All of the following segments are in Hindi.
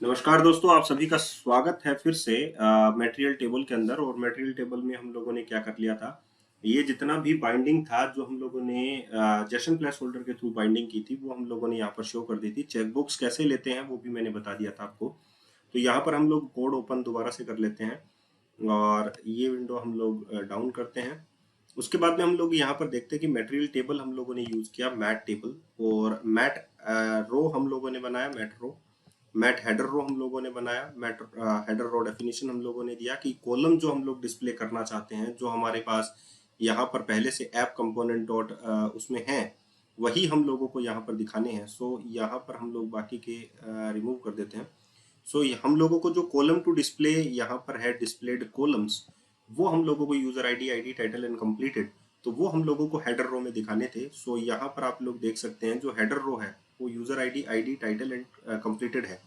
नमस्कार दोस्तों, आप सभी का स्वागत है फिर से मटेरियल टेबल के अंदर। और मटेरियल टेबल में हम लोगों ने क्या कर लिया था, ये जितना भी बाइंडिंग था जो हम लोगों ने जेसन प्लेस होल्डर के थ्रू बाइंडिंग की थी वो हम लोगों ने यहाँ पर शो कर दी थी। चेकबुक्स कैसे लेते हैं वो भी मैंने बता दिया था आपको। तो यहाँ पर हम लोग कोड ओपन दोबारा से कर लेते हैं और ये विंडो हम लोग डाउन करते हैं। उसके बाद में हम लोग यहाँ पर देखते हैं कि मटेरियल टेबल हम लोगों ने यूज किया मैट टेबल, और मैट रो हम लोगों ने बनाया, मैट रो। मैट हेडर रो हम लोगों ने बनाया, मैट हेडर रो डेफिनेशन हम लोगों ने दिया कि कॉलम जो हम लोग डिस्प्ले करना चाहते हैं, जो हमारे पास यहाँ पर पहले से ऐप कंपोनेंट डॉट उसमें है, वही हम लोगों को यहाँ पर दिखाने हैं। सो यहाँ पर हम लोग बाकी के रिमूव कर देते हैं। सो हम लोगों को जो कॉलम टू डिस्प्ले यहाँ पर है, डिस्प्लेड कॉलम्स, वो हम लोगों को user ID, ID, title and completed, तो वो हम लोगों को हेडर रो में दिखाने थे। सो यहाँ पर आप लोग देख सकते हैं जो हेडर रो है वो user ID, ID, title and completed है।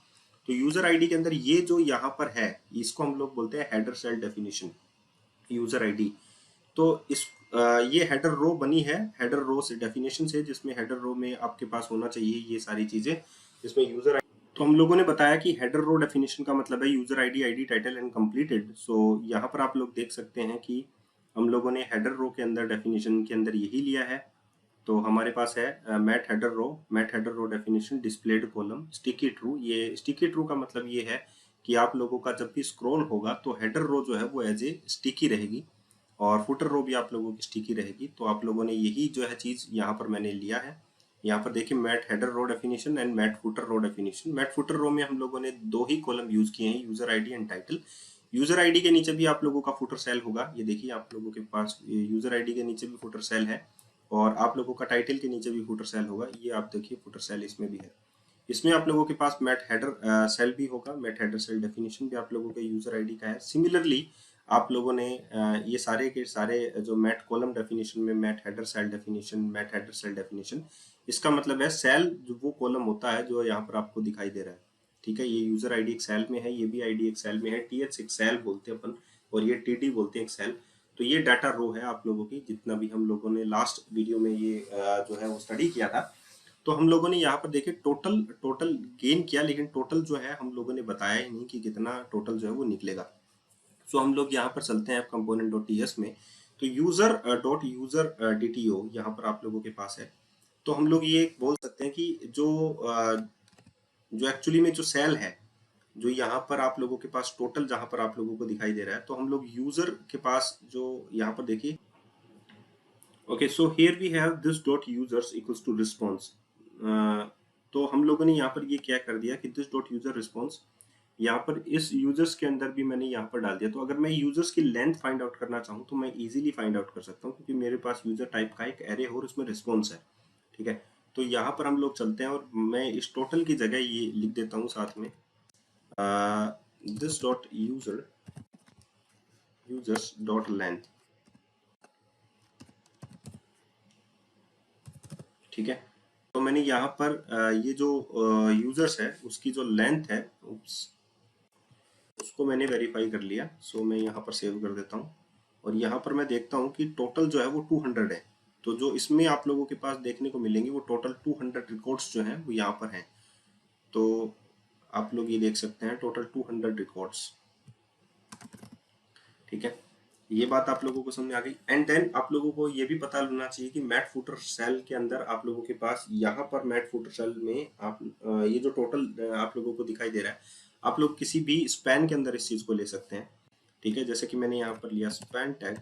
तो यूजर आईडी के अंदर ये जो यहाँ पर है इसको हम लोग बोलते हैं header cell definition, user ID. तो इस ये हेडर रो बनी है हेडर रो से डेफिनेशन से, जिसमें हेडर रो में आपके पास होना चाहिए ये सारी चीजें, जिसमें यूजर। तो हम लोगों ने बताया कि हेडर रो डेफिनेशन का मतलब है user ID, ID, title and completed. So यहाँ पर आप लोग देख सकते हैं कि हम लोगों ने हेडर रो के अंदर डेफिनेशन के अंदर यही लिया है। तो हमारे पास है mat header row, mat header row definition, displayed column, sticky true. ये स्टिकी ट्रू का मतलब ये है कि आप लोगों का जब भी स्क्रॉल होगा तो हेडर रो जो है वो एज ए स्टिकी रहेगी, और फुटर रो भी आप लोगों की स्टिकी रहेगी। तो आप लोगों ने यही जो है चीज यहाँ पर मैंने लिया है। यहाँ पर देखिए mat header row definition and mat footer row definition. Mat footer row में हम लोगों ने दो ही कॉलम यूज किए हैं, user ID and title. User ID के नीचे भी आप लोगों का फुटर सेल होगा, ये देखिए आप लोगों के पास यूजर आईडी के नीचे भी फुटर सेल है, और आप लोगों का टाइटल के नीचे भी फुटर सेल होगा। ये आप देखिए फुटर सेल इसमें भी है। इसमें आप लोगों के पास मैट हेडर सेल भी होगा, मैट हेडर सेल डेफिनेशन भी आप लोगों के यूजर आईडी का है। सिमिलरली आप लोगों ने ये सारे के सारे जो मैट कॉलम डेफिनेशन में mat header cell definition, mat header cell definition, इसका मतलब है सेल जो वो कॉलम होता है जो यहाँ पर आपको दिखाई दे रहा है। ठीक है, ये यूजर आईडी एक सेल में है, ये भी आईडी एक सेल में है, टीएच एक सेल बोलते हैं अपन, और ये टीडी बोलते हैं एक सेल। तो ये डाटा रो है आप लोगों की, जितना भी हम लोगों ने लास्ट वीडियो में ये जो है वो स्टडी किया था। तो हम लोगों ने यहाँ पर देखे टोटल टोटल गेन किया, लेकिन टोटल जो है हम लोगों ने बताया ही नहीं कि कितना टोटल जो है वो निकलेगा। सो हम लोग यहाँ पर चलते हैं कंपोनेंट डॉट टीएस में। तो यूजर डॉट यूजर डीटीओ यहाँ पर आप लोगों के पास है। तो हम लोग ये बोल सकते हैं कि जो एक्चुअली में जो सेल है, जो यहाँ पर आप लोगों के पास टोटल जहाँ पर आप लोगों को दिखाई दे रहा है, तो हम लोग यूजर के पास जो यहाँ पर देखिए, okay, so here we have this dot users equals to response. तो हम लोगों ने यहाँ पर ये क्या कर दिया कि दिस डॉट यूजर रिस्पॉन्स, यहाँ पर इस यूजर्स के अंदर भी मैंने यहाँ पर डाल दिया। तो अगर मैं यूजर्स की लेंथ फाइंड आउट करना चाहूँ तो मैं इजीली फाइंड आउट कर सकता हूँ, क्योंकि मेरे पास यूजर टाइप का एक एरे हो और उसमें रिस्पॉन्स है। ठीक है, तो यहाँ पर हम लोग चलते हैं और मैं इस टोटल की जगह ये लिख देता हूँ साथ में this dot users dot length. ठीक है, तो मैंने यहाँ पर ये जो यूजर्स है उसकी जो लेंथ है उसको मैंने वेरीफाई कर लिया। सो मैं यहाँ पर सेव कर देता हूँ, और यहाँ पर मैं देखता हूँ कि टोटल जो है वो 200 है। तो जो इसमें आप लोगों के पास देखने को मिलेंगे वो टोटल 200 रिकॉर्ड्स जो हैं वो यहाँ पर हैं। तो आप लोग ये देख सकते हैं टोटल 200 रिकॉर्ड्स। ठीक है, ये बात आप लोगों को समझ आ गई। एंड देन आप लोगों को ये भी पता होना चाहिए कि मैट फुटर सेल के अंदर आप लोगों के पास यहाँ पर मैट फुटर सेल में आप ये जो टोटल आप लोगों को दिखाई दे रहा है, आप लोग किसी भी स्पैन के अंदर इस चीज को ले सकते हैं। ठीक है, जैसे कि मैंने यहाँ पर लिया स्पैन टैग।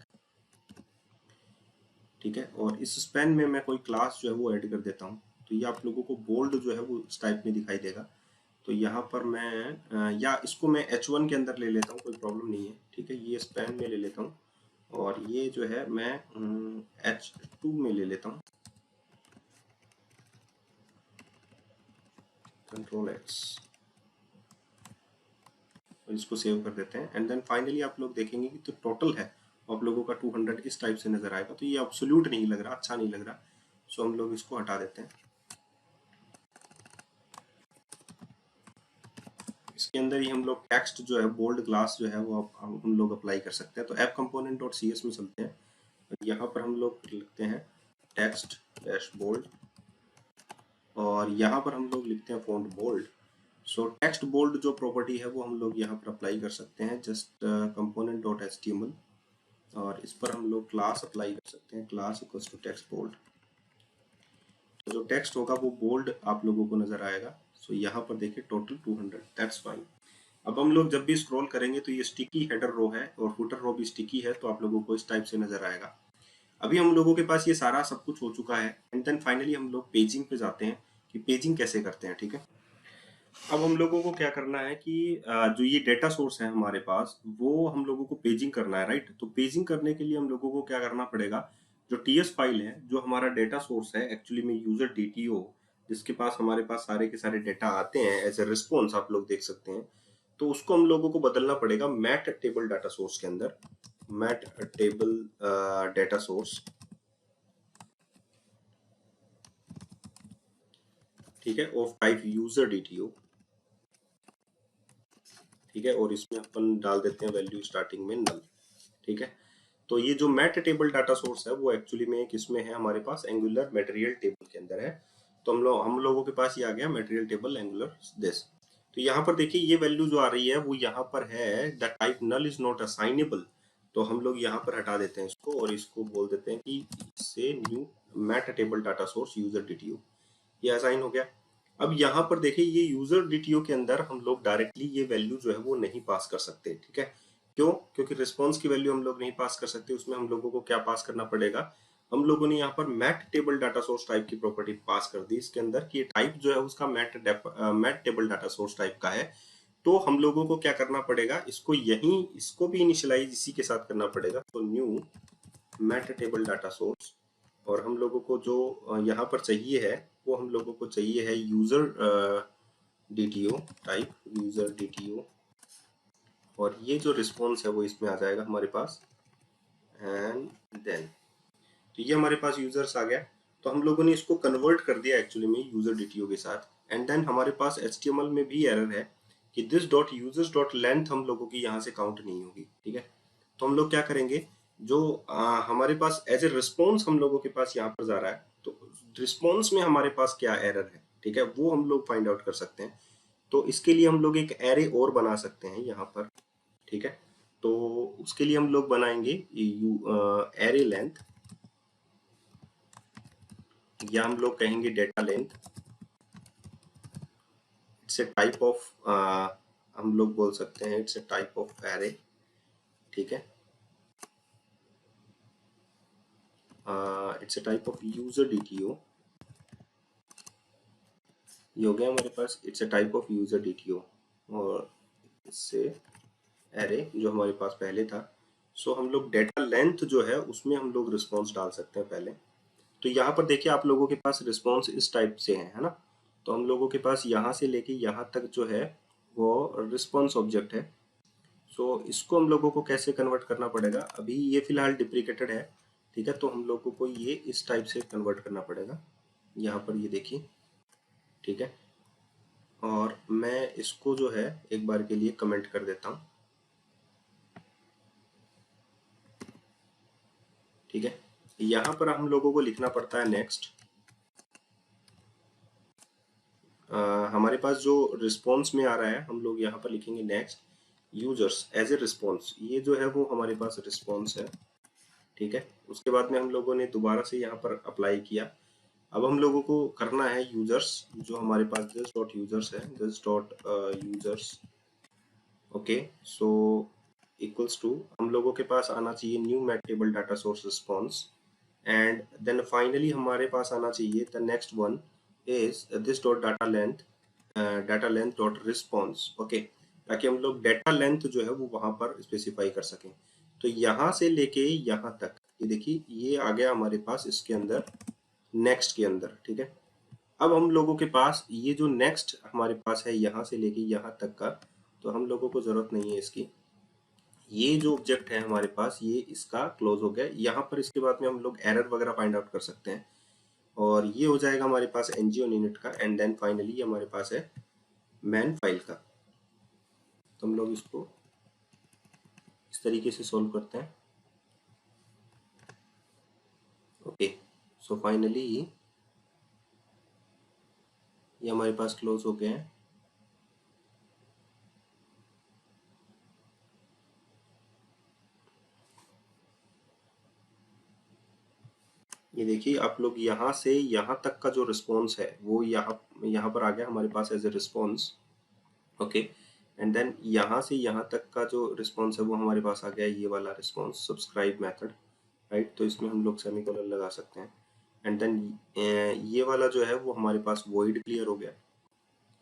ठीक है, और इस स्पैन में मैं कोई क्लास जो है वो ऐड कर देता हूँ, तो ये आप लोगों को बोल्ड जो है वो इस टाइप में दिखाई देगा। तो यहाँ पर मैं या इसको मैं H1 के अंदर ले लेता हूँ, कोई प्रॉब्लम नहीं है। ठीक है, ये स्पैन में ले लेता हूँ, और ये जो है मैं H2 में ले लेता हूँ, कंट्रोल X, और इसको सेव कर देते हैं। एंड देन फाइनली आप लोग देखेंगे कि तो टोटल है आप लोगों का 200 इस टाइप से नजर आएगा। तो ये एब्सोल्यूट नहीं लग रहा, अच्छा नहीं लग रहा। सो हम लोग इसको हटा देते हैं। इसके अंदर ही हम लोग टेक्स्ट जो है बोल्ड ग्लास जो है वो हम लोग अप्लाई कर सकते हैं। तो app component dot C S में चलते हैं, यहाँ पर हम लोग लिखते हैं टेक्स्ट डैश बोल्ड, और यहाँ पर हम लोग लिखते हैं font bold. So text bold जो प्रॉपर्टी है वो हम लोग यहाँ पर अप्लाई कर सकते हैं, जस्ट कंपोनेंट डॉट एचटीएमएल, और इस पर हम लोग क्लास अप्लाई कर सकते हैं, class equals to text bold. तो जो टेक्स्ट होगा वो बोल्ड आप लोगों को नजर आएगा। सो यहाँ पर देखिए टोटल 200, दैट्स फाइन। अब हम लोग जब भी स्क्रॉल करेंगे तो ये स्टिकी हेडर रो है और फुटर रो भी स्टिकी है, तो आप लोगों को इस टाइप से नजर आएगा। अभी हम लोगों के पास ये सारा सब कुछ हो चुका है, एंड देन फाइनली हम लोग पेजिंग पे जाते हैं कि पेजिंग कैसे करते हैं। ठीक है, अब हम लोगों को क्या करना है कि जो ये डेटा सोर्स है हमारे पास, वो हम लोगों को पेजिंग करना है, राइट। तो पेजिंग करने के लिए हम लोगों को क्या करना पड़ेगा, जो टीएस फाइल है, जो हमारा डेटा सोर्स है एक्चुअली में यूजर डीटीओ, जिसके पास हमारे पास सारे के सारे डेटा आते हैं एज ए रिस्पॉन्स, आप लोग देख सकते हैं, तो उसको हम लोगों को बदलना पड़ेगा मैट टेबल डाटा सोर्स के अंदर, मैट टेबल डेटा सोर्स। ठीक है, ऑफ टाइप यूजर डीटीओ। ठीक है, और इसमें अपन डाल देते हैं वैल्यू स्टार्टिंग में नल। ठीक है, तो ये जो मैट टेबल डाटा सोर्स है वो एक्चुअली में किसमें है, हमारे पास एंगुलर मटेरियल टेबल के अंदर है। तो हम लोगों के पास ये आ गया मटेरियल टेबल एंगुलर दिस। तो यहाँ पर देखिए ये वैल्यू जो आ रही है वो यहाँ पर है the type null is not assignable. तो हम लोग यहाँ पर हटा देते हैं इसको और इसको बोल देते हैं कि इससे new mat table data source user DTO, ये असाइन हो गया। अब यहाँ पर देखिए ये यूजर डीटीओ के अंदर हम लोग डायरेक्टली ये वैल्यू जो है वो नहीं पास कर सकते। ठीक है, क्यों? क्योंकि रिस्पॉन्स की वैल्यू हम लोग नहीं पास कर सकते, उसमें हम लोगों को क्या पास करना पड़ेगा, हम लोगों ने यहाँ पर mat table data source type की प्रॉपर्टी पास कर दी इसके अंदर कि टाइप जो है उसका mat table data source type का है। तो हम लोगों को क्या करना पड़ेगा, इसको यहीं इसको भी इनिशियलाइज इसी के साथ करना पड़ेगा। तो new mat table data source, और हम लोगों को जो यहाँ पर चाहिए है वो हम लोगों को चाहिए है user DTO type, user DTO, और ये जो रिस्पॉन्स है वो इसमें आ जाएगा हमारे पास। एंड देन तो ये हमारे पास यूजर्स आ गया। तो हम लोगों ने इसको कन्वर्ट कर दिया एक्चुअली में यूजर डीटीओ के साथ। एंड देन हमारे पास एचटीएमएल में भी एरर है कि this dot users dot length हम लोगों की यहाँ से काउंट नहीं होगी। ठीक है, तो हम लोग क्या करेंगे, जो हमारे पास एज ए रिस्पॉन्स हम लोगों के पास यहाँ पर जा रहा है, तो रिस्पॉन्स में हमारे पास क्या एरर है, ठीक है, वो हम लोग फाइंड आउट कर सकते हैं। तो इसके लिए हम लोग एक एरे और बना सकते हैं यहाँ पर। ठीक है, तो उसके लिए हम लोग बनाएंगे एरे लेंथ, या हम लोग कहेंगे data length. It's a type of, हम लोग बोल सकते हैं it's a type of array. ठीक है, it's a type of user DTO. ये हो गया हमारे पास, it's a type of user DTO, और इससे एरे जो हमारे पास पहले था। सो हम लोग डेटा लेंथ जो है उसमें हम लोग रिस्पॉन्स डाल सकते हैं पहले। तो यहाँ पर देखिए आप लोगों के पास रिस्पॉन्स इस टाइप से है ना। तो हम लोगों के पास यहाँ से लेके यहाँ तक जो है वो रिस्पॉन्स ऑब्जेक्ट है। सो इसको हम लोगों को कैसे कन्वर्ट करना पड़ेगा, अभी ये फिलहाल डिप्रिकेटेड है। ठीक है, तो हम लोगों को ये इस टाइप से कन्वर्ट करना पड़ेगा, यहाँ पर ये देखिए। ठीक है, और मैं इसको जो है एक बार के लिए कमेंट कर देता हूँ। ठीक है, यहाँ पर हम लोगों को लिखना पड़ता है नेक्स्ट। हमारे पास जो रिस्पॉन्स में आ रहा है हम लोग यहाँ पर लिखेंगे next users as a response, ये जो है वो हमारे पास रिस्पॉन्स है। ठीक है, उसके बाद में हम लोगों ने दोबारा से यहाँ पर अप्लाई किया। अब हम लोगों को करना है यूजर्स, जो हमारे पास दिस डॉट यूजर्स है, this dot users. Okay, so equals to हम लोगों के पास आना चाहिए new mat table data source response, and then finally हमारे पास आना चाहिए the next one is this dot data length dot response. Okay, ताकि हम लोग डेटा लेंथ जो है वो वहां पर स्पेसिफाई कर सकें। तो यहाँ से लेके यहाँ तक ये देखिए ये आ गया हमारे पास इसके अंदर, नेक्स्ट के अंदर। ठीक है, अब हम लोगों के पास ये जो नेक्स्ट हमारे पास है यहाँ से लेके यहाँ तक का, तो हम लोगों को जरूरत नहीं है इसकी। ये जो ऑब्जेक्ट है हमारे पास ये इसका क्लोज हो गया। यहाँ पर इसके बाद में हम लोग एरर वगैरह फाइंड आउट कर सकते हैं, और ये हो जाएगा हमारे पास एनजीओ यूनिट का। एंड देन फाइनली हमारे पास है मैन फाइल का। तो हम लोग इसको इस तरीके से सोल्व करते हैं। ओके, सो फाइनली ये हमारे पास क्लोज हो गए हैं। ये देखिए आप लोग यहाँ से यहाँ तक का जो रिस्पॉन्स है वो यहाँ यहाँ पर आ गया हमारे पास as a response. Okay, and then यहाँ से यहाँ तक का जो रिस्पॉन्स है वो हमारे पास आ गया ये वाला रिस्पॉन्स सब्सक्राइब मेथड, राइट। तो इसमें हम लोग सेमीकोलन लगा सकते हैं। एंड देन ये वाला जो है वो हमारे पास वॉइड क्लियर हो गया।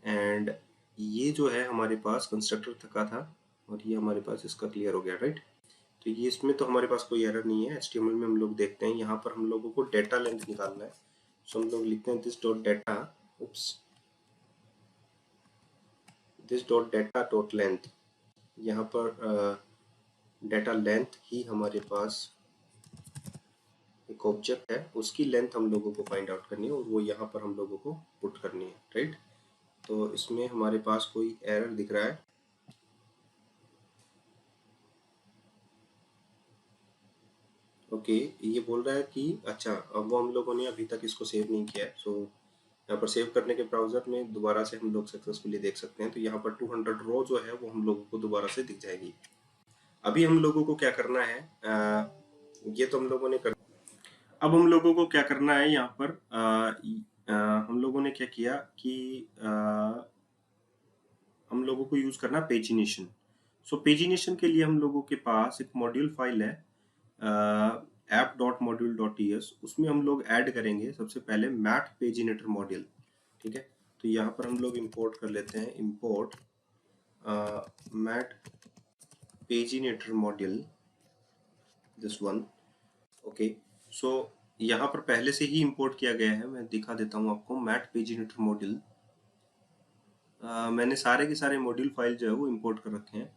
एंड ये जो है हमारे पास कंस्ट्रक्टर तक था और ये हमारे पास इसका क्लियर हो गया, राइट। तो ये इसमें तो हमारे पास कोई एरर नहीं है। HTML में हम लोग देखते हैं यहाँ पर हम लोगों को डेटा लेंथ निकालना है। सो हम लोग लिखते हैं this dot data, oops, this dot data dot length. यहाँ पर डेटा लेंथ ही हमारे पास एक ऑब्जेक्ट है, उसकी लेंथ हम लोगों को फाइंड आउट करनी है और वो यहाँ पर हम लोगों को पुट करनी है, राइट। तो इसमें हमारे पास कोई एरर दिख रहा है। ओके, ये बोल रहा है कि अच्छा, अब वो हम लोगों ने अभी तक इसको सेव नहीं किया है। सो यहाँ पर सेव करने के ब्राउजर में दोबारा से हम लोग सक्सेसफुली देख सकते हैं। तो यहाँ पर 200 रो जो है वो हम लोगों को दोबारा से दिख जाएगी। अभी हम लोगों को क्या करना है, ये तो हम लोगों ने कर, अब हम लोगों को क्या करना है यहाँ पर, हम लोगों ने क्या किया कि हम लोगों को यूज करना पेजिनेशन। सो पेजिनेशन के लिए हम लोगों के पास एक मॉड्यूल फाइल है app.module.ts, उसमें हम लोग ऐड करेंगे सबसे पहले मैट पेजिनेटर मॉड्यूल, ठीक है। तो यहाँ पर हम लोग इंपोर्ट कर लेते हैं, import mat paginator module, this one. Okay, so यहाँ पर पहले से ही इंपोर्ट किया गया है, मैं दिखा देता हूँ आपको। मैट पेजिनेटर मॉड्यूल, मैंने सारे के सारे मॉड्यूल फाइल जो है वो इंपोर्ट कर रखे हैं।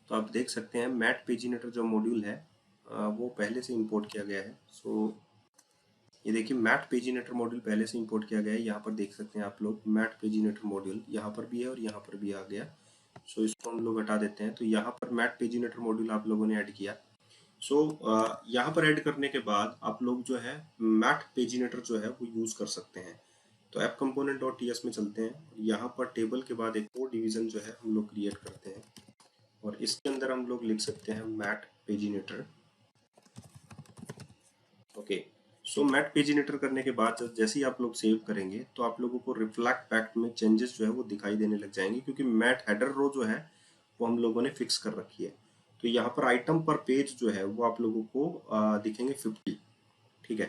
तो आप देख सकते हैं मैट पेजिनेटर जो मॉड्यूल है वो पहले से इंपोर्ट किया गया है। सो ये देखिए मैट पेजिनेटर मॉड्यूल पहले से इंपोर्ट किया गया है। यहाँ पर देख सकते हैं आप लोग मैट पेजिनेटर मॉड्यूल यहाँ पर भी है और यहाँ पर भी आ गया। सो इसको हम लोग हटा देते हैं। तो यहाँ पर मैट पेजिनेटर मॉड्यूल आप लोगों ने ऐड किया। सो यहाँ पर ऐड करने के बाद आप लोग जो है मैट पेजिनेटर जो है वो यूज कर सकते हैं। तो ऐप कंपोनेंट डॉट टीएस में चलते हैं। यहाँ पर टेबल के बाद एक और डिवीजन जो है हम लोग क्रिएट करते हैं और इसके अंदर हम लोग लिख सकते हैं मैट पेजिनेटर। ओके, सो मैट पेजिनेटर करने के बाद जैसे ही आप लोग सेव करेंगे तो आप लोगों को रिफ्लेक्ट पैक्ट में चेंजेस जो है वो दिखाई देने लग जाएंगे, क्योंकि मैट हेडर रो जो है वो हम लोगों ने फिक्स कर रखी है। तो यहाँ पर आइटम पर पेज जो है वो आप लोगों को दिखेंगे 50, ठीक है।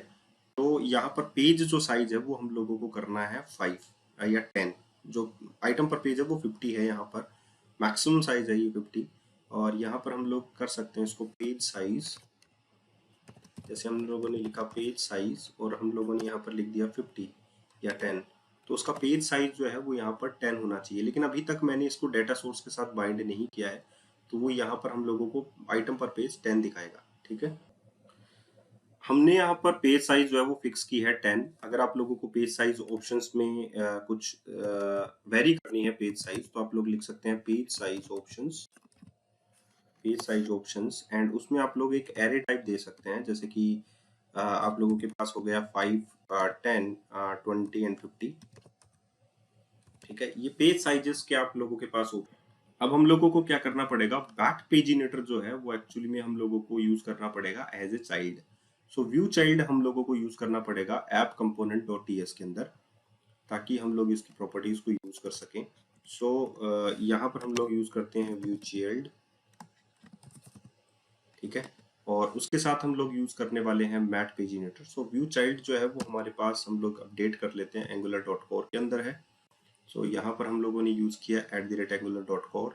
तो यहाँ पर पेज जो साइज है वो हम लोगों को करना है 5 या 10। जो आइटम पर पेज है वो 50 है, यहाँ पर मैक्सिमम साइज है ये 50। और यहाँ पर हम लोग कर सकते हैं इसको पेज साइज, जैसे हम लोगों ने लिखा पेज साइज और हम लोगों ने यहाँ पर लिख दिया 50 या 10। तो उसका पेज साइज जो है वो यहाँ पर 10 होना चाहिए, लेकिन अभी तक मैंने इसको डेटा सोर्स के साथ बाइंड नहीं किया है, तो वो यहाँ पर हम लोगों को आइटम पर पेज 10 दिखाएगा, ठीक है। हमने यहाँ पर पेज साइज जो है वो फिक्स की है 10। अगर आप लोगों को पेज साइज ऑप्शंस में कुछ वेरी करनी है पेज साइज, तो आप लोग लिख सकते हैं page size options, page size options. And उसमें आप लोग एक एरे टाइप दे सकते हैं, जैसे कि आप लोगों के पास हो गया 5, 10, 20 एंड 50, ठीक है। ये पेज साइजेस के आप लोगों के पास हो। अब हम लोगों को क्या करना पड़ेगा, बैक पेजिनेटर जो है वो एक्चुअली में हम लोगों को यूज करना पड़ेगा as a child. So view child हम लोगों को यूज करना पड़ेगा ऐप कंपोनेंट डॉट टीएस के अंदर, ताकि हम लोग इसकी प्रॉपर्टीज को यूज कर सकें। सो यहाँ पर हम लोग यूज करते हैं व्यू चाइल्ड, ठीक है। और उसके साथ हम लोग यूज करने वाले हैं मैट पेजिनेटर। सो व्यू चाइल्ड जो है वो हमारे पास हम लोग अपडेट कर लेते हैं angular.core के अंदर है। सो यहाँ पर हम लोगों ने यूज किया @angular.core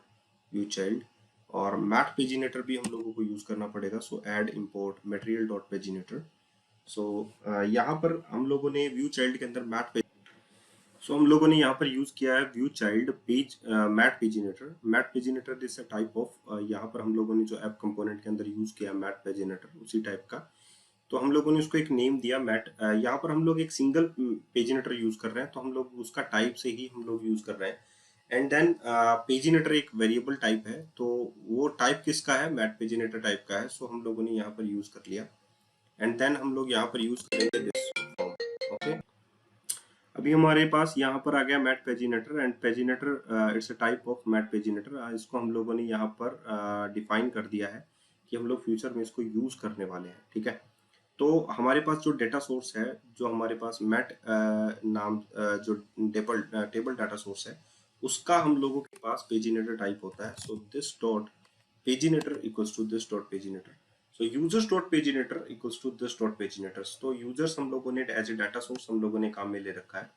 व्यू चाइल्ड। और मैट पेजिनेटर भी हम लोगों को यूज करना पड़ेगा। So add import material dot paginator. So यहाँ पर हम लोगों ने व्यू चाइल्ड के अंदर सो हम लोगों ने यहाँ पर यूज किया है view child page mat paginator. Mat paginator this type of, यहाँ पर हम लोगों ने जो ऐप कंपोनेंट के अंदर यूज किया मैट पेजिनेटर उसी टाइप का। तो हम लोगों ने उसको एक नेम दिया मैट। यहाँ पर हम लोग एक सिंगल पेजिनेटर यूज कर रहे हैं, तो हम लोग उसका टाइप से ही हम लोग यूज कर रहे हैं। एंड देन पेजिनेटर एक वेरिएबल टाइप है, तो वो टाइप किसका है, मैट पेजिनेटर टाइप का है। सो हम लोगों ने यहाँ पर यूज कर लिया। एंड देन हम लोग यहाँ पर यूज करेंगे दिस फॉर्म। ओके, अभी हमारे पास यहाँ पर आ गया mat paginator. And paginator it's a type of mat paginator. इसको हम लोगों ने यहाँ पर डिफाइन कर दिया है कि हम लोग फ्यूचर में इसको यूज करने वाले हैं, ठीक है। तो हमारे पास जो डेटा सोर्स है, जो हमारे पास मैट नाम जो टेबल टेबल डाटा सोर्स है, उसका हम लोगों के पास पेजिनेटर टाइप होता है। So this dot paginator equals to this dot paginator. So users dot paginator equals to this dot paginator. तो यूजर्स हम लोगों ने एज ए डाटा सोर्स हम लोगों ने काम में ले रखा है,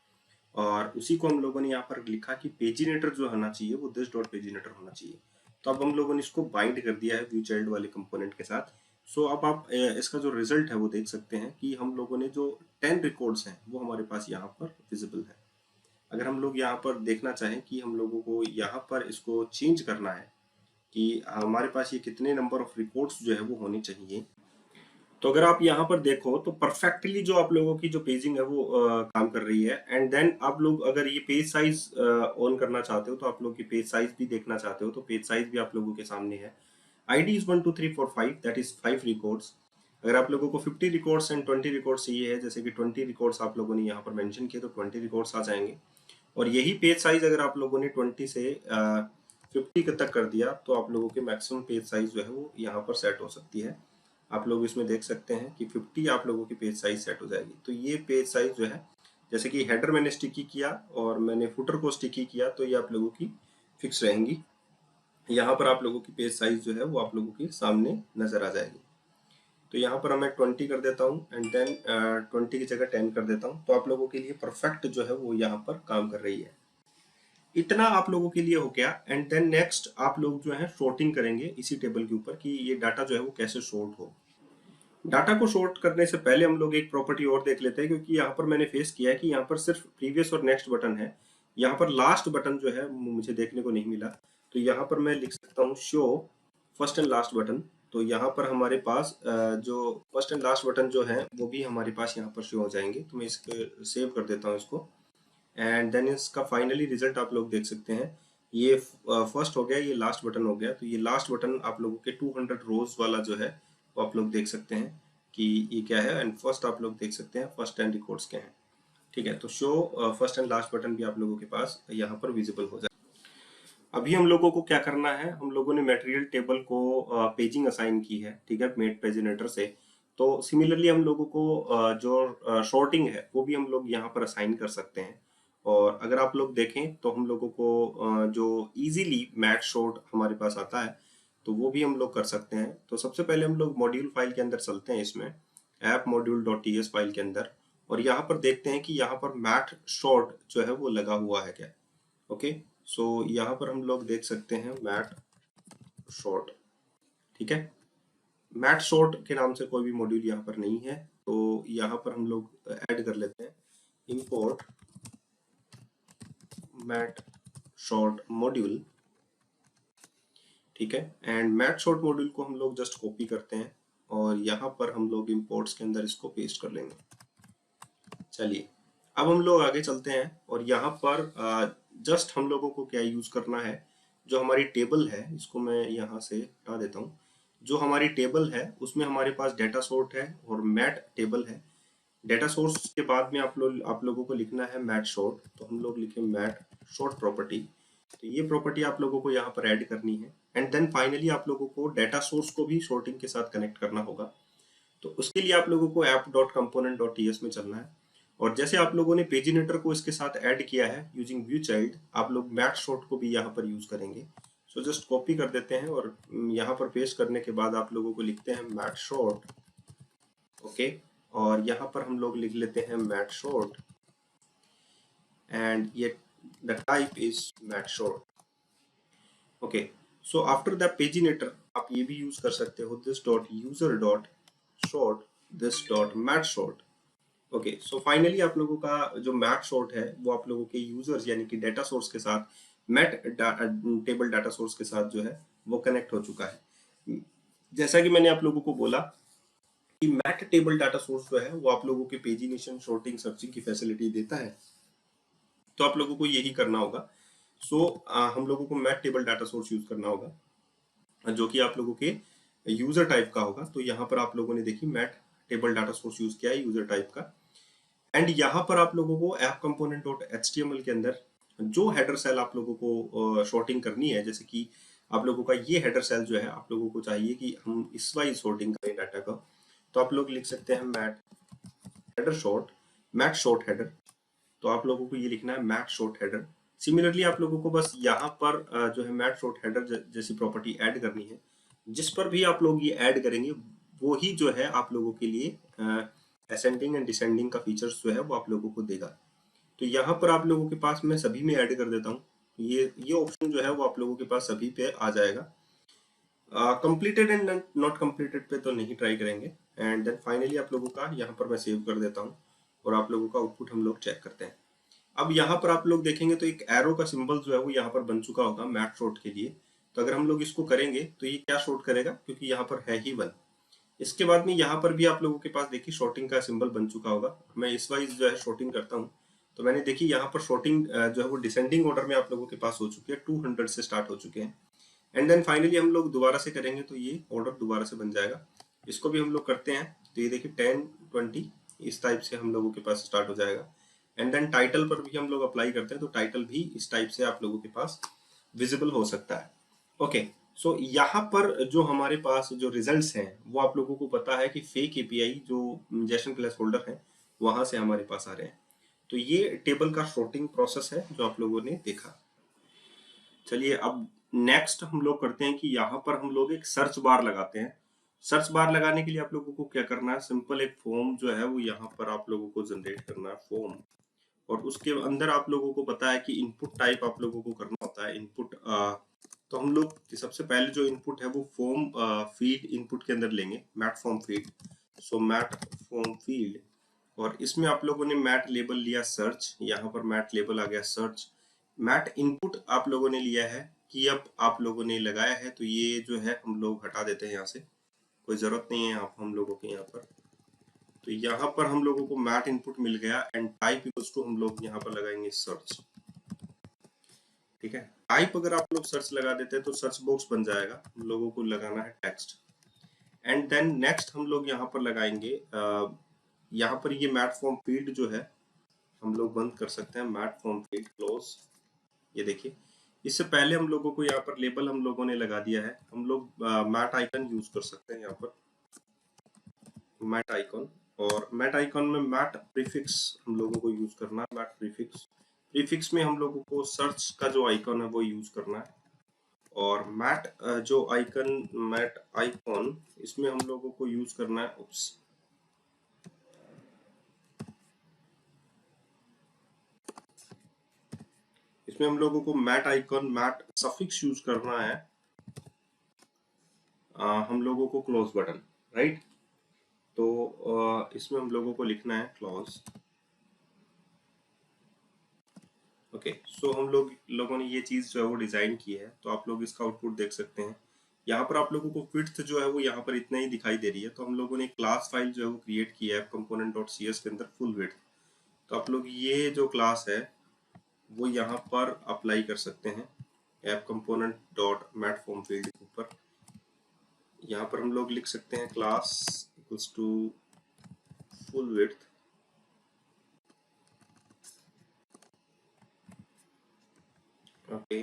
और उसी को हम लोगों ने यहाँ पर लिखा कि पेजिनेटर जो होना चाहिए वो दिस डॉट पेजिनेटर होना चाहिए। तो अब हम लोगों ने इसको बाइंड कर दिया है व्यू चाइल्ड वाले कंपोनेंट के साथ। सो अब आप इसका जो रिजल्ट है वो देख सकते हैं कि हम लोगों ने जो 10 रिकॉर्ड्स हैं वो हमारे पास यहाँ पर विजिबल है। अगर हम लोग यहाँ पर देखना चाहें कि हम लोगों को यहाँ पर इसको चेंज करना है कि हमारे पास ये कितने नंबर ऑफ रिकॉर्ड्स जो है वो होने चाहिए, तो अगर आप यहाँ पर देखो तो परफेक्टली जो आप लोगों की जो पेजिंग है वो काम कर रही है। एंड देन आप लोग अगर ये पेज साइज ऑन करना चाहते हो तो आप लोग की पेज साइज भी देखना चाहते हो तो पेज साइज भी आप लोगों के सामने है। ID is 1 2 3 4 5, that is 5 records. अगर आप लोगों को 50 रिकॉर्ड्स एंड 20 रिकॉर्ड्स चाहिए है, जैसे कि 20 रिकॉर्ड्स आप लोगों ने यहाँ पर मेंशन किए तो 20 रिकॉर्ड्स आ जाएंगे। और यही पेज साइज अगर आप लोगों ने 20 से 50 तक कर दिया तो आप लोगों के मैक्सिमम पेज साइज जो है वो यहाँ पर सेट हो सकती है। आप लोग इसमें देख सकते हैं कि 50 आप लोगों की पेज साइज सेट हो जाएगी। तो ये पेज साइज जो है, जैसे कि हेडर मैंने स्टिकी किया और मैंने फुटर को स्टिकी किया, तो ये आप लोगों की फिक्स रहेंगी। यहाँ पर आप लोगों की पेज साइज जो है वो आप लोगों के सामने नजर आ जाएगी। तो यहाँ पर मैं 20 कर देता हूँ एंड देन 20 की जगह 10 कर देता हूँ, तो आप लोगों के लिए परफेक्ट जो है वो यहाँ पर काम कर रही है। इतना आप लोगों के लिए हो गया। एंड देन नेक्स्ट आप लोग जो है सॉर्टिंग करेंगे इसी टेबल के ऊपर कि ये डाटा जो है वो कैसे सॉर्ट हो। डाटा को सॉर्ट करने से पहले हम लोग एक प्रॉपर्टी और देख लेते हैं, क्योंकि यहाँ पर मैंने फेस किया है कि यहाँ पर सिर्फ प्रीवियस और नेक्स्ट बटन है, यहाँ पर लास्ट बटन जो है मुझे देखने को नहीं मिला। तो यहाँ पर मैं लिख सकता हूँ show first and last button. तो यहाँ पर हमारे पास जो फर्स्ट एंड लास्ट बटन जो है वो भी हमारे पास यहाँ पर शो हो जाएंगे। तो मैं इसको सेव कर देता हूँ इसको। एंड देन इसका फाइनली रिजल्ट आप लोग देख सकते हैं। ये फर्स्ट हो गया, ये लास्ट बटन हो गया। तो ये लास्ट बटन आप लोगों के 200 रोज वाला जो है वो आप लोग देख सकते हैं कि ये क्या है। एंड फर्स्ट आप लोग देख सकते हैं फर्स्ट 10 रिकॉर्ड्स क्या हैं। ठीक है, तो show first and last button भी आप लोगों के पास यहाँ पर विजिबल हो जाए। अभी हम लोगों को क्या करना है, हम लोगों ने मटेरियल टेबल को पेजिंग असाइन की है, ठीक है, मेड पेजिनेटर से। तो सिमिलरली हम लोगों को जो शॉर्टिंग है वो भी हम लोग यहाँ पर असाइन कर सकते हैं। और अगर आप लोग देखें तो हम लोगों को जो इजीली मैट शॉर्ट हमारे पास आता है तो वो भी हम लोग कर सकते हैं। तो सबसे पहले हम लोग मॉड्यूल फाइल के अंदर चलते हैं, इसमें app module dot T S file के अंदर, और यहाँ पर देखते हैं कि यहाँ पर मैट शॉर्ट जो है वो लगा हुआ है क्या। ओके, सो यहाँ पर हम लोग देख सकते हैं मैट शॉर्ट। ठीक है, मैट शॉर्ट के नाम से कोई भी मॉड्यूल यहाँ पर नहीं है। तो यहाँ पर हम लोग ऐड कर लेते हैं इंपोर्ट मैट शॉर्ट मॉड्यूल। ठीक है, एंड मैट शॉर्ट मॉड्यूल को हम लोग जस्ट कॉपी करते हैं और यहाँ पर हम लोग इंपोर्ट्स के अंदर इसको पेस्ट कर लेंगे। चलिए, अब हम लोग आगे चलते हैं और यहाँ पर जस्ट हम लोगों को क्या यूज करना है, जो हमारी टेबल है इसको मैं यहाँ से हटा देता हूँ। जो हमारी टेबल है उसमें हमारे पास डेटा सोर्ट है और मैट टेबल है। डेटा सोर्स के बाद में आप लोगों को लिखना है मैट शॉर्ट। तो हम लोग लिखे मैट शॉर्ट प्रॉपर्टी। तो ये प्रॉपर्टी आप लोगों को यहाँ पर ऐड करनी है। एंड देन फाइनली आप लोगों को डेटा सोर्स को भी शॉर्टिंग के साथ कनेक्ट करना होगा। तो उसके लिए आप लोगों को app.component.ts में चलना है। और जैसे आप लोगों ने पेजिनेटर को इसके साथ ऐड किया है यूजिंग व्यू चाइल्ड, आप लोग मैट शॉर्ट को भी यहाँ पर यूज करेंगे। सो जस्ट कॉपी कर देते हैं और यहाँ पर पेस्ट करने के बाद आप लोगों को लिखते हैं मैट शॉर्ट। ओके, और यहाँ पर हम लोग लिख लेते हैं मैट शॉर्ट एंड ये the type is mat sort. Okay, so after the paginator आप ये भी यूज कर सकते हो this dot user dot sort this dot mat sort. Okay, so finally आप लोगों का जो मैट शॉर्ट है वो आप लोगों के यूजर्स यानी कि डेटा सोर्स के साथ मैट टेबल डाटा सोर्स के साथ जो है वो कनेक्ट हो चुका है। जैसा कि मैंने आप लोगों को बोला कि मैट टेबल डाटा सोर्स जो है वो आप लोगों के पेजिनेशन शॉर्टिंग सर्चिंग की फैसिलिटी देता है। तो आप लोगों को यही करना होगा। सो हम लोगों को mat table data source use करना होगा जो कि आप लोगों के यूजर टाइप का होगा। तो यहाँ पर आप लोगों ने देखी mat table data source use किया है यूजर टाइप का। एंड यहाँ पर आप लोगों को ऐप कंपोनेंट डॉट एचटीएमएल के अंदर जो हेडर सेल आप लोगों को शॉर्टिंग करनी है, जैसे कि आप लोगों का ये हेडर सेल जो है आप लोगों को चाहिए कि हम इस वाइज शॉर्टिंग करें डाटा का। तो आप लोग लिख सकते हैं mat header sort, mat sort header. तो आप लोगों को ये लिखना है मैट शॉर्ट हेडर। सिमिलरली आप लोगों को बस यहाँ पर जो है मैट शॉर्ट हेडर जैसी प्रॉपर्टी ऐड करनी है। जिस पर भी आप लोग ये ऐड करेंगे वो ही जो है आप लोगों के लिए असेंडिंग एंड डिसेंडिंग का फीचर्स जो है वो आप लोगों को देगा। तो यहाँ पर आप लोगों के पास मैं सभी में ऐड कर देता हूँ। ये ऑप्शन जो है वो आप लोगों के पास सभी पे आ जाएगा। कंप्लीटेड एंड नॉट कंप्लीटेड पे तो नहीं ट्राई करेंगे। एंड देन फाइनली आप लोगों का यहाँ पर मैं सेव कर देता हूँ और आप लोगों का आउटपुट हम लोग चेक करते हैं। अब यहाँ पर आप लोग देखेंगे तो एक एरो का सिंबल जो है वो यहाँ पर बन चुका होगा मैट शॉर्ट के लिए। तो अगर हम लोग इसको करेंगे तो ये क्या शॉर्ट करेगा, क्योंकि यहाँ पर है ही 1। इसके बाद में यहाँ पर भी आप लोगों के पास देखिए शॉर्टिंग का सिंबल बन चुका होगा। मैं इस वाइज जो है शॉर्टिंग करता हूँ तो मैंने देखी यहाँ पर शॉर्टिंग जो है वो डिसेंडिंग ऑर्डर में आप लोगों के पास हो चुकी है, 200 से स्टार्ट हो चुके हैं। एंड देन फाइनली हम लोग दोबारा से करेंगे तो ये ऑर्डर दोबारा से बन जाएगा। इसको भी हम लोग करते हैं तो ये देखिए 10 20 इस टाइप से हम लोगों के पास स्टार्ट हो जाएगा। एंड देन टाइटल पर भी हम लोग अप्लाई करते हैं तो टाइटल भी इस टाइप से आप लोगों के पास विजिबल हो सकता है। ओके, सो यहाँ पर जो हमारे पास जो रिजल्ट्स हैं वो आप लोगों को पता है कि फेक एपीआई जो जेसन प्लेस होल्डर है वहां से हमारे पास आ रहे हैं। तो ये टेबल का सॉर्टिंग प्रोसेस है जो आप लोगों ने देखा। चलिए अब नेक्स्ट हम लोग करते हैं कि यहाँ पर हम लोग एक सर्च बार लगाते हैं। सर्च बार लगाने के लिए आप लोगों को क्या करना है, सिंपल एक फॉर्म जो है वो यहाँ पर आप लोगों को जनरेट करना है फॉर्म। और उसके अंदर आप लोगों को पता है कि इनपुट टाइप आप लोगों को करना होता है इनपुट। तो हम लोग सबसे पहले जो इनपुट है वो फॉर्म फील्ड इनपुट के अंदर लेंगे, मैट फॉर्म फील्ड। सो मैट फॉर्म फील्ड, और इसमें आप लोगों ने मैट लेबल लिया सर्च, यहाँ पर मैट लेबल आ गया सर्च। मैट इनपुट आप लोगों ने लिया है कि अब आप लोगों ने लगाया है तो ये जो है हम लोग हटा देते हैं यहाँ से, कोई जरूरत नहीं है आप हम लोगों के यहाँ पर। तो यहाँ पर हम लोगों को मैट इनपुट मिल गया एंड टाइप इक्वल्स टू हम लोग यहाँ पर लगाएंगे सर्च। ठीक है, टाइप अगर आप लोग सर्च लगा देते हैं तो सर्च बॉक्स बन जाएगा, हम लोगों को लगाना है टेक्स्ट। एंड देन नेक्स्ट हम लोग यहाँ पर लगाएंगे यहाँ पर ये मैट फॉर्म फील्ड जो है हम लोग बंद कर सकते हैं, मैट फॉर्म फील्ड क्लोज। ये देखिए इससे पहले हम लोगों को यहाँ पर लेबल हम लोगों ने लगा दिया है। हम लोग मैट आइकन यूज कर सकते हैं यहाँ पर, मैट आइकन। और मैट आइकन में मैट प्रीफिक्स हम लोगों को यूज करना है, मैट प्रीफिक्स। प्रीफिक्स में हम लोगों को सर्च का जो आइकन है वो यूज करना है। और मैट जो आइकन मैट आइकन इसमें हम लोगों को यूज करना है इसमें हम लोगों को mat icon mat suffix use करना है हम लोगों को क्लोज बटन, राइट। तो इसमें हम लोगों को लिखना है क्लोज। ओके, सो हम लोगों ने ये चीज जो है वो डिजाइन की है तो आप लोग इसका आउटपुट देख सकते हैं। यहाँ पर आप लोगों को विड्थ जो है वो यहाँ पर इतना ही दिखाई दे रही है। तो हम लोगों ने क्लास फाइल जो है वो क्रिएट की है component.cs के अंदर फुल विड्थ। तो आप लोग ये जो क्लास है वो यहाँ पर अप्लाई कर सकते हैं app component dot mat form field के ऊपर। यहाँ पर हम लोग लिख सकते हैं class equals to full width. Okay,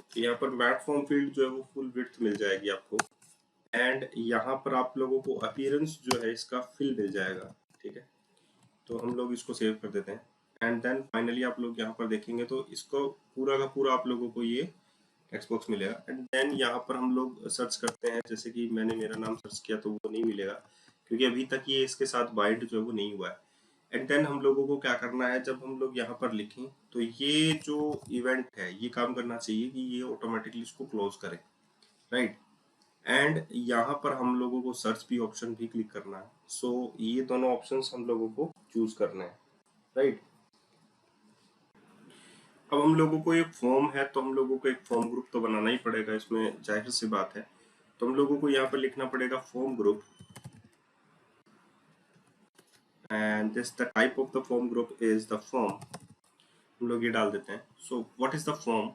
तो यहाँ पर मैट फॉर्म फील्ड जो है वो फुल विड्थ मिल जाएगी आपको। एंड यहाँ पर आप लोगों को अपीयरेंस जो है इसका फिल मिल जाएगा। ठीक है, तो हम लोग इसको सेव कर देते हैं। एंड देन फाइनली आप लोग यहाँ पर देखेंगे तो इसको पूरा का पूरा आप लोगों को ये टेक्स्ट बॉक्स मिलेगा। एंड देन यहाँ पर हम लोग सर्च करते हैं, जैसे कि मैंने मेरा नाम सर्च किया तो वो नहीं मिलेगा क्योंकि अभी तक ये इसके साथ बाइंड जो है वो नहीं हुआ है। एंड देन हम लोगों को क्या करना है, जब हम लोग यहाँ पर लिखें तो ये जो इवेंट है ये काम करना चाहिए कि ये ऑटोमेटिकली इसको क्लोज करे, राइट। एंड यहाँ पर हम लोगों को सर्च भी ऑप्शन भी क्लिक करना है। सो ये दोनों ऑप्शंस हम लोगों को चूज करना है, राइट। अब हम लोगों को एक फॉर्म है तो हम लोगों को एक फॉर्म ग्रुप तो बनाना ही पड़ेगा, इसमें जाहिर सी बात है। तो हम लोगों को यहाँ पर लिखना पड़ेगा form group and this the type of the form group is the form. हम लोग ये डाल देते हैं। So what is the form.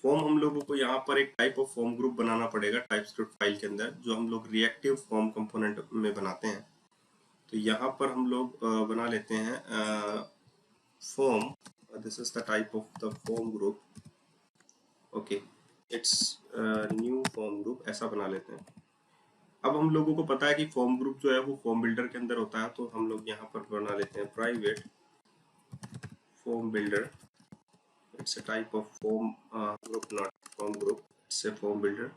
Form हम लोगों को यहाँ पर एक टाइप ऑफ फॉर्म ग्रुप बनाना पड़ेगा टाइपस्क्रिप्ट फाइल के अंदर, जो हम लोग रिएक्टिव फॉर्म कंपोनेंट में बनाते हैं। तो यहाँ पर हम लोग बना लेते हैं form, this is the type of the form group. Okay, it's new form group ऐसा बना लेते हैं। अब हम लोगों को पता है कि फॉर्म ग्रुप जो है वो फॉर्म बिल्डर के अंदर होता है, तो हम लोग यहाँ पर बना लेते हैं private form builder. It's a type of form group, not form group, it's a form builder.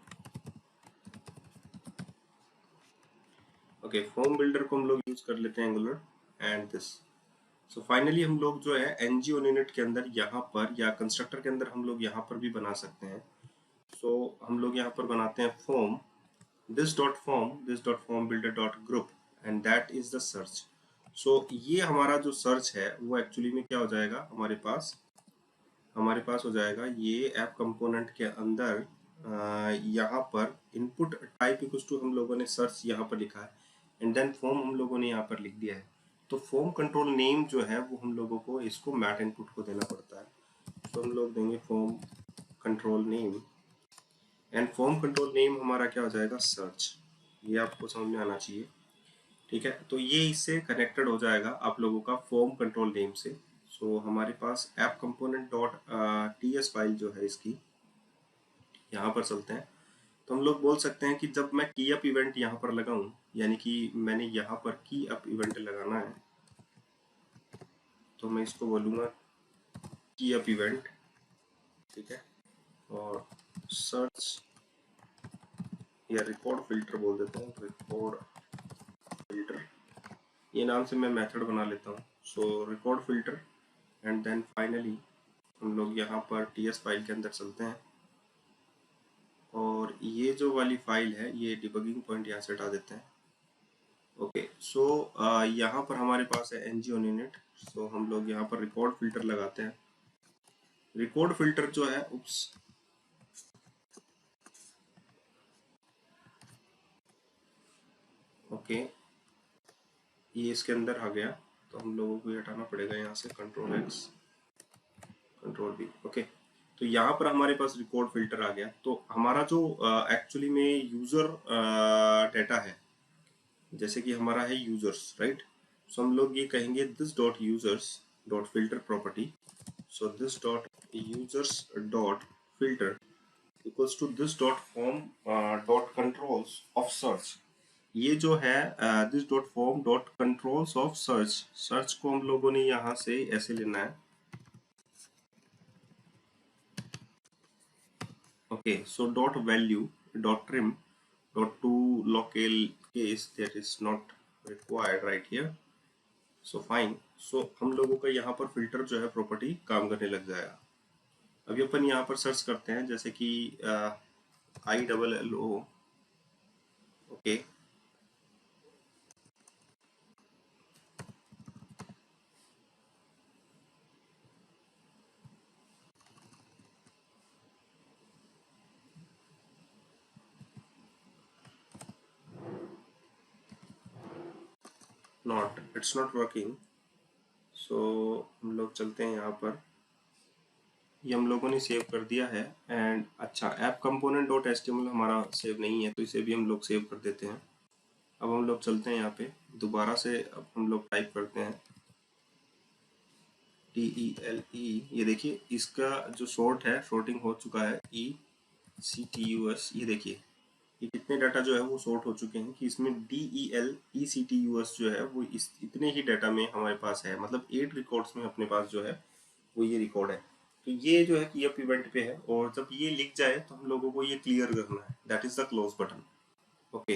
Okay, form builder को हम लोग यूज कर लेते हैं angular and this. So finally हम लोग जो है एनजीओ यूनिट के अंदर यहाँ पर या कंस्ट्रक्टर के अंदर हम लोग यहाँ पर भी बना सकते हैं। सो हम लोग यहाँ पर बनाते हैं form this dot form builder dot group and that is the search। सो ये हमारा जो सर्च है वो एक्चुअली में क्या हो जाएगा, हमारे पास हो जाएगा ये ऐप कंपोनेंट के अंदर यहाँ पर इनपुट टाइप इक्वल्स टू हम लोगों ने सर्च यहाँ पर लिखा है एंड देन फॉर्म हम लोगों ने यहाँ पर लिख दिया है। तो फॉर्म कंट्रोल नेम जो है वो हम लोगों को इसको मैट इनपुट को देना पड़ता है। तो हम लोग देंगे form control name and form control name हमारा क्या हो जाएगा, सर्च। ये आपको समझ में आना चाहिए, ठीक है। तो ये इससे कनेक्टेड हो जाएगा आप लोगों का फॉर्म कंट्रोल नेम से। सो हमारे पास app component dot T S file जो है इसकी, यहाँ पर चलते हैं। तो हम लोग बोल सकते हैं कि जब मैं की अप इवेंट यहाँ पर लगाऊं, यानी कि मैंने यहाँ पर की अप इवेंट लगाना है, तो मैं इसको बोलूँगा की अप इवेंट, ठीक है। और सर्च या रिकॉर्ड फिल्टर बोल देता हूँ, रिकॉर्ड फिल्टर ये नाम से मैं मेथड बना लेता हूँ। So record filter and then finally हम लोग यहाँ पर टी एस फाइल के अंदर चलते हैं और ये जो वाली फाइल है ये डिबगिंग पॉइंट यहाँ से हटा देते हैं। ओके, सो यहाँ पर हमारे पास है एनजीओ यूनिट। सो हम लोग यहाँ पर रिकॉर्ड फिल्टर लगाते हैं। रिकॉर्ड फिल्टर जो है ओके, ये इसके अंदर आ गया, तो हम लोगों को ये हटाना पड़ेगा यहाँ से, control X control B. Okay, तो यहाँ पर हमारे पास रिकॉर्ड फिल्टर आ गया। तो हमारा जो एक्चुअली में यूजर डेटा है, जैसे कि हमारा है यूजर्स, राइट। सो हम लोग ये कहेंगे this dot users dot filter property. So this dot users dot filter equals to this dot form dot controls of search. ये जो है this dot form dot controls of search, search को हम लोगों ने यहाँ से ऐसे लेना है। Okay, so dot value dot trim dot to लोकल case that is not required right here. So fine, so हम लोगों का यहाँ पर फिल्टर जो है प्रॉपर्टी काम करने लग जाएगा। अभी अपन यहाँ पर सर्च करते हैं, जैसे कि ILLO। Okay, not it's not working. So हम लोग चलते हैं यहाँ पर, ये हम लोगों ने सेव कर दिया है एंड अच्छा ऐप कंपोनेंट डॉट एचटीएमएल हमारा सेव नहीं है, तो इसे भी हम लोग सेव कर देते हैं। अब हम लोग चलते हैं यहाँ पे दोबारा से, अब हम लोग टाइप करते हैं TELE। ये देखिए इसका जो शॉर्ट है, शॉर्टिंग हो चुका है ECTUS। ये देखिए ये कितने डाटा जो है वो शॉर्ट हो चुके हैं कि इसमें DELECTUS जो है वो इस इतने ही डाटा में हमारे पास है, मतलब 8 रिकॉर्ड्स में अपने पास जो है वो ये रिकॉर्ड है। तो ये जो है कि अप इवेंट पे है और जब ये लिख जाए तो हम लोगों को ये क्लियर करना है, that is the close button. Okay,